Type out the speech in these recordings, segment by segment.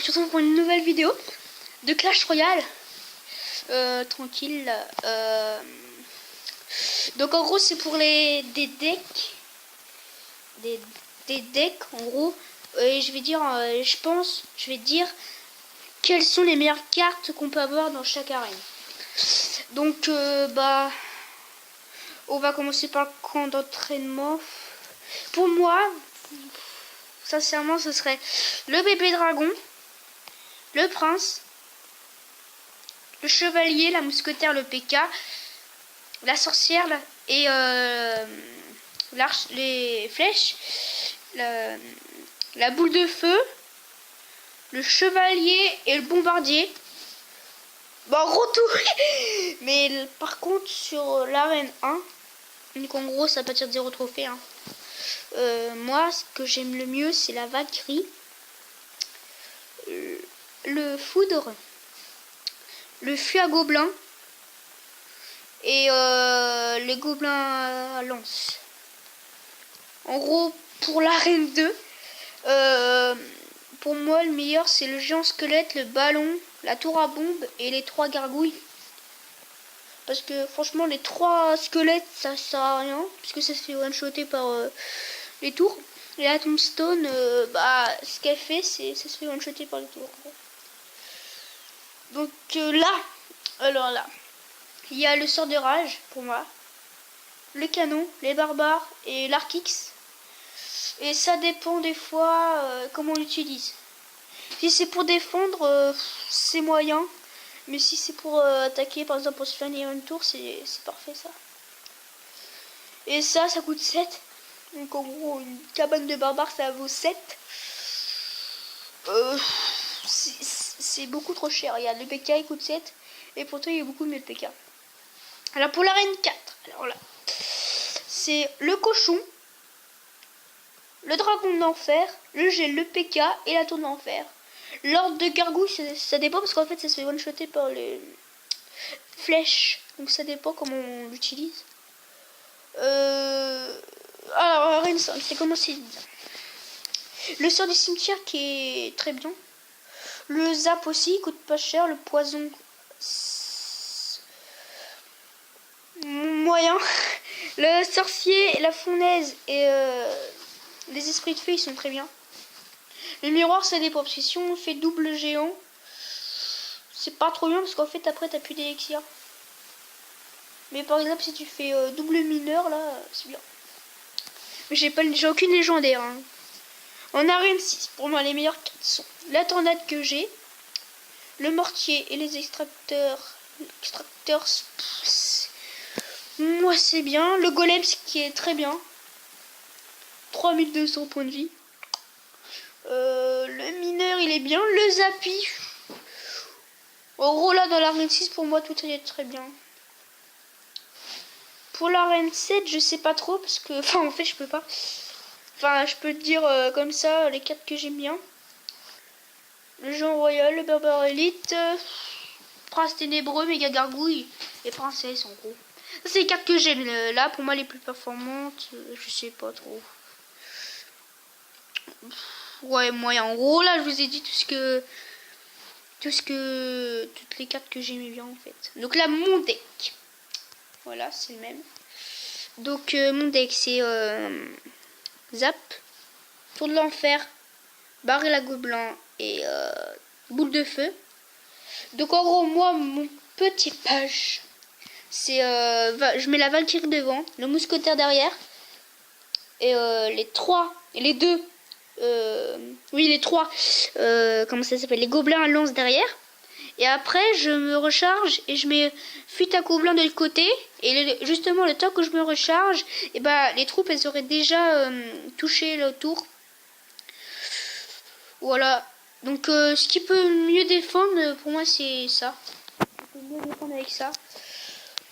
se retrouve pour une nouvelle vidéo de Clash Royale. Tranquille. Donc en gros c'est pour des decks. Des decks en gros. Et je vais dire, je vais dire quelles sont les meilleures cartes qu'on peut avoir dans chaque arène. Donc on va commencer par le camp d'entraînement. Pour moi, sincèrement, ce serait le bébé dragon, le prince, le chevalier, la mousquetaire, le PK, la sorcière et les flèches, la boule de feu, le chevalier et le bombardier. Bon, en gros tout. Mais par contre sur l'arène 1, donc en gros ça peut partir de 0 trophée. Moi ce que j'aime le mieux c'est la Valkyrie, le foudre, le fût à gobelins et les gobelins à lance. En gros pour l'arène 2, pour moi le meilleur c'est le géant squelette, le ballon, la tour à bombe et les 3 gargouilles. Parce que franchement les 3 squelettes ça sert à rien, puisque ça se fait one-shotter par les tours. Et la tombstone, ce qu'elle fait c'est ça se fait one-shotter par les tours. Donc là, il y a le sort de rage pour moi, le canon, les barbares et l'arc X. Et ça dépend des fois comment on l'utilise. Si c'est pour défendre, c'est moyen. Mais si c'est pour attaquer, par exemple pour se finir une tour, c'est parfait ça. Et ça coûte 7. Donc en gros, une cabane de barbares, ça vaut 7. C'est beaucoup trop cher. Il y a le PK, il coûte 7. Et pourtant, il y a beaucoup mieux de PK. Alors pour l'arène 4, alors là, c'est le cochon, le dragon d'enfer, le gel, le PK et la tour d'enfer. L'ordre de gargouille, ça dépend parce qu'en fait ça se fait one-shotter par les flèches. Donc ça dépend comment on l'utilise. Alors, arène 5, c'est commencé. Le sort du cimetière qui est très bien. Le zap aussi, il coûte pas cher. Le poison, moyen. Le sorcier, la fournaise et les esprits de feu, ils sont très bien. Le miroir, ça dépend, parce que si on fait double géant, c'est pas trop bien, parce qu'en fait, après, t'as plus d'élixir. Mais par exemple, si tu fais double mineur, là, c'est bien. Mais j'ai aucune légendaire. En arène 6, pour moi, les meilleures cartes sont la tornade que j'ai, le mortier et les extracteurs. Moi, c'est bien. Le golem, ce qui est très bien. 3200 points de vie. Le mineur il est bien, le zappy. En gros là dans l'arène 6 pour moi tout est très bien. Pour l'arène 7 je sais pas trop parce que en fait je peux pas. Je peux te dire comme ça les cartes que j'aime bien. Le géant royal, le berbère élite, prince ténébreux, méga gargouille et princesse en gros. Ça c'est les cartes que j'aime là pour moi les plus performantes, je sais pas trop. Ouais, moyen. En gros, là, je vous ai dit toutes les cartes que j'aimais bien, en fait. Donc là, mon deck. Voilà, c'est le même. Donc, mon deck, c'est Zap, Tour de l'Enfer, Barrel à Gobelin et Boule de Feu. Donc, en gros, moi, mon petit page, c'est... je mets la Valkyrie devant, le mousquetaire derrière, et les deux... les 3 comment ça s'appelle, les gobelins à lance derrière, et après je me recharge et je mets fuite à gobelins de l'autre côté, et justement le temps que je me recharge et les troupes elles auraient déjà touché le tour. Voilà, donc ce qui peut mieux défendre pour moi c'est ça. Il peut mieux défendre avec ça.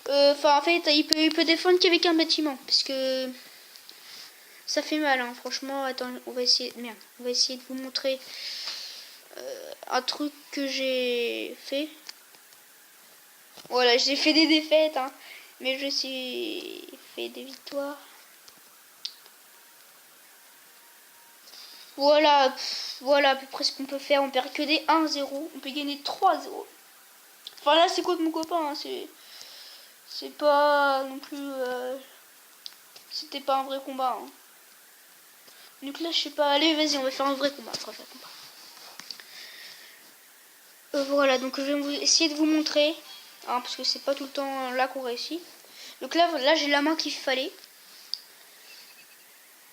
En fait il peut défendre qu'avec un bâtiment parce que ça fait mal, franchement. Attends, on va essayer de vous montrer un truc que j'ai fait. Voilà, j'ai fait des défaites, mais je suis fait des victoires. Voilà, voilà à peu près ce qu'on peut faire. On perd que des 1-0. On peut gagner 3-0. Enfin là c'est contre mon copain. Hein. C'est pas non plus... C'était pas un vrai combat. Hein. Donc là je sais pas. Allez vas-y on va faire un vrai combat. Voilà donc je vais essayer de vous montrer. Hein, parce que c'est pas tout le temps là qu'on réussit. Donc là j'ai la main qu'il fallait.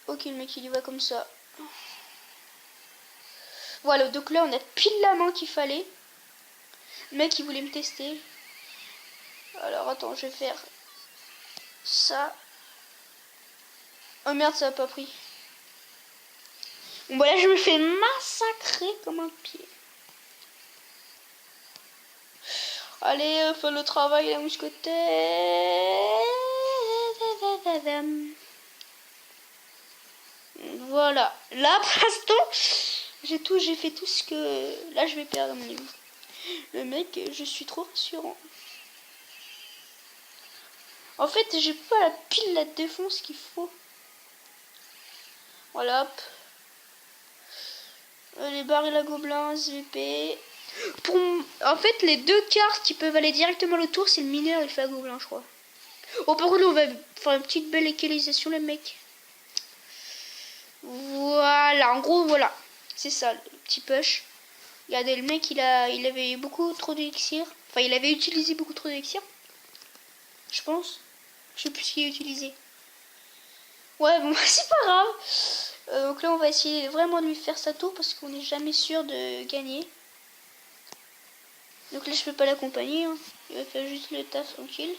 Ok le mec il y va comme ça. Voilà donc là on a pile la main qu'il fallait. Le mec il voulait me tester. Alors attends je vais faire ça. Oh merde ça a pas pris. Bon voilà je me fais massacrer comme un pied. Allez fais le travail la mousquetaire. Voilà. Là pour l'instant j'ai fait tout ce que... Là je vais perdre mon niveau. Le mec je suis trop rassurant. En fait j'ai pas la pile la défense qu'il faut. Voilà hop. Les barils à gobelins, SVP. En fait, les deux cartes qui peuvent aller directement au tour, c'est le mineur et le fait gobelin, je crois. Oh, par contre, on va faire une petite belle localisation, les mecs. Voilà, en gros, voilà. C'est ça, le petit push. Regardez, le mec, il avait beaucoup trop d'élixir. Enfin, il avait utilisé beaucoup trop d'élixir. Je pense. Je sais plus ce qu'il a utilisé. Ouais, bon, c'est pas grave. Donc là, on va essayer vraiment de lui faire sa tour parce qu'on n'est jamais sûr de gagner. Donc là, je peux pas l'accompagner. Hein. Il va faire juste le taf tranquille.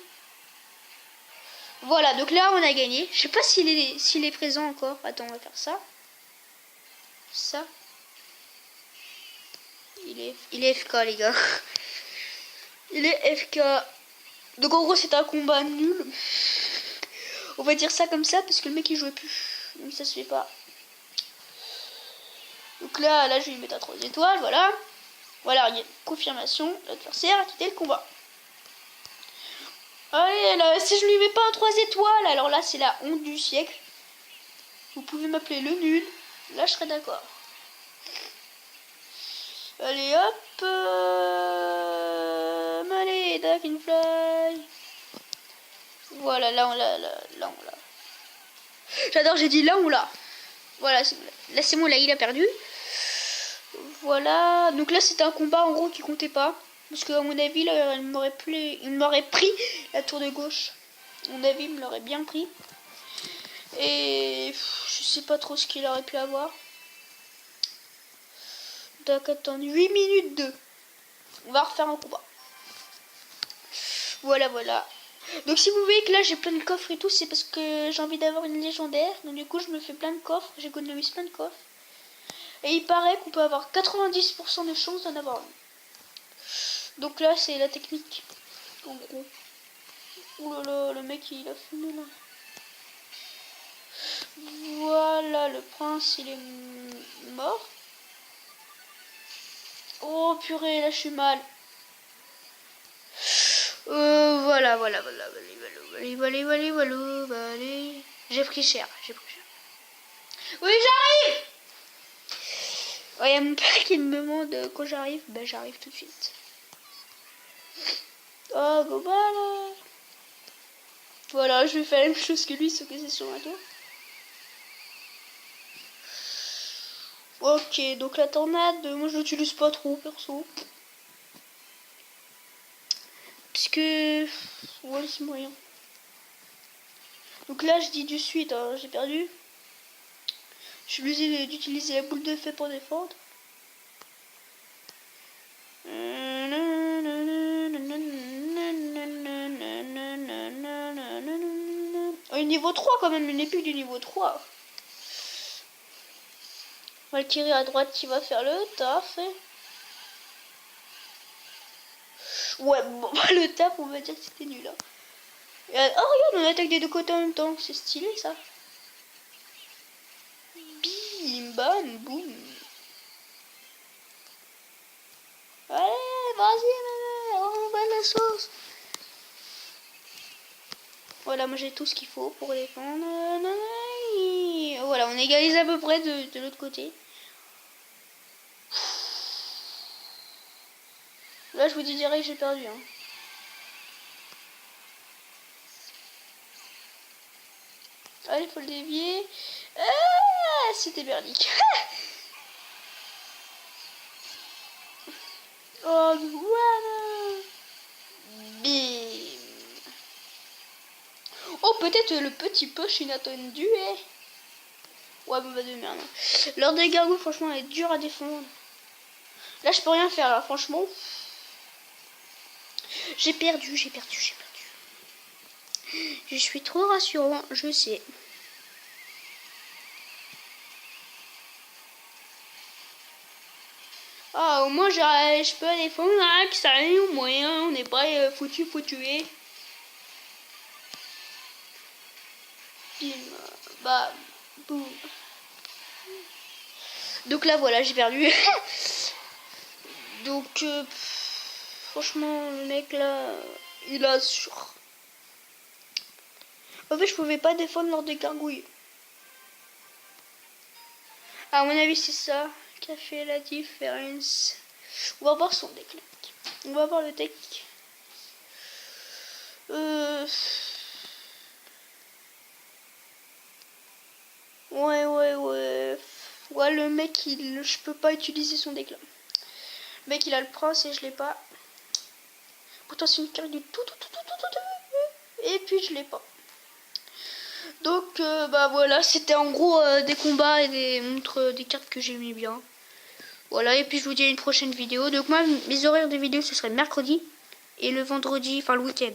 Voilà, donc là, on a gagné. Je sais pas s'il est présent encore. Attends, on va faire ça. Ça. Il est FK, les gars. Il est FK. Donc en gros, c'est un combat nul. On va dire ça comme ça parce que le mec, il jouait plus. Donc ça se fait pas. Donc là, je vais lui mettre à 3 étoiles, voilà. Voilà, il y a une confirmation. L'adversaire a quitté le combat. Allez, là, si je lui mets pas un 3 étoiles, alors là, c'est la honte du siècle. Vous pouvez m'appeler le nul. Là, je serais d'accord. Allez, hop. Allez, Dragonfly. Voilà, là, on l'a. Là, on l'a. J'adore, j'ai dit là, on l'a. Voilà, là, c'est bon, là, il a perdu. Voilà. Donc là, c'était un combat, en gros, qui comptait pas. Parce qu'à mon avis, là, il m'aurait pris la tour de gauche. À mon avis, il me l'aurait bien pris. Et je sais pas trop ce qu'il aurait pu avoir. Donc attends, 8 minutes 2. On va refaire un combat. Voilà, voilà. Donc si vous voyez que là j'ai plein de coffres et tout, c'est parce que j'ai envie d'avoir une légendaire. Donc du coup je me fais plein de coffres. J'économise plein de coffres. Et il paraît qu'on peut avoir 90% de chance d'en avoir une. Donc là c'est la technique. En gros. Ouh là là, le mec il a fumé là. Voilà, le prince il est mort. Oh purée, là je suis mal. Voilà. J'ai pris cher. Oui, j'arrive. Ouais, y a mon père qui me demande quand j'arrive. Ben j'arrive tout de suite. Oh, bon bah voilà, je vais faire la même chose que lui, sauf que c'est sur ma tour. Ok, donc la tornade, moi je l'utilise pas trop perso. Puisque... Ouais, c'est moyen. Donc là je dis du suite, hein, j'ai perdu. Je suis obligé d'utiliser la boule de feu pour défendre. Oh, niveau 3 quand même, une épée du niveau 3. Valkyrie à droite qui va faire le taf. Ouais, bon, le taf, on va dire que c'était nul. Hein. Oh, regarde, on attaque des deux côtés en même temps. C'est stylé, ça. Bim, bam, boum. Allez, vas-y, on va la sauce. Voilà, moi j'ai tout ce qu'il faut pour défendre. Voilà, on égalise à peu près de l'autre côté. Là, je vous dis direct, j'ai perdu. Hein. Allez, il faut le dévier. Ah, c'était merdique. Oh, voilà. Bim. Oh, peut-être le petit push inattendu. Ouais, bah de merde. L'ordre des gargouilles, franchement, elle est dure à défendre. Là, je peux rien faire, là, franchement. J'ai perdu. Je suis trop rassurant, je sais. Ah, au moins, je peux défendre, hein, que ça aille au moins. On n'est pas foutu, faut tuer. Bim, bam, boum. Donc là, voilà, j'ai perdu. Donc, franchement, le mec là, il a sur. En fait, je pouvais pas défendre lors des gargouilles. À mon avis, c'est ça qui a fait la différence. On va voir son deck. On va voir le deck. Ouais, le mec, je peux pas utiliser son deck là. Le mec, il a le prince et je l'ai pas. Pourtant, c'est une carte du tout. Et puis, je l'ai pas. Donc, bah voilà, c'était en gros des combats et des montres, des cartes que j'aimais bien. Voilà, et puis je vous dis à une prochaine vidéo. Donc, moi, mes horaires de vidéo, ce serait mercredi et le vendredi, enfin le week-end.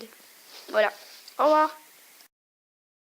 Voilà. Au revoir.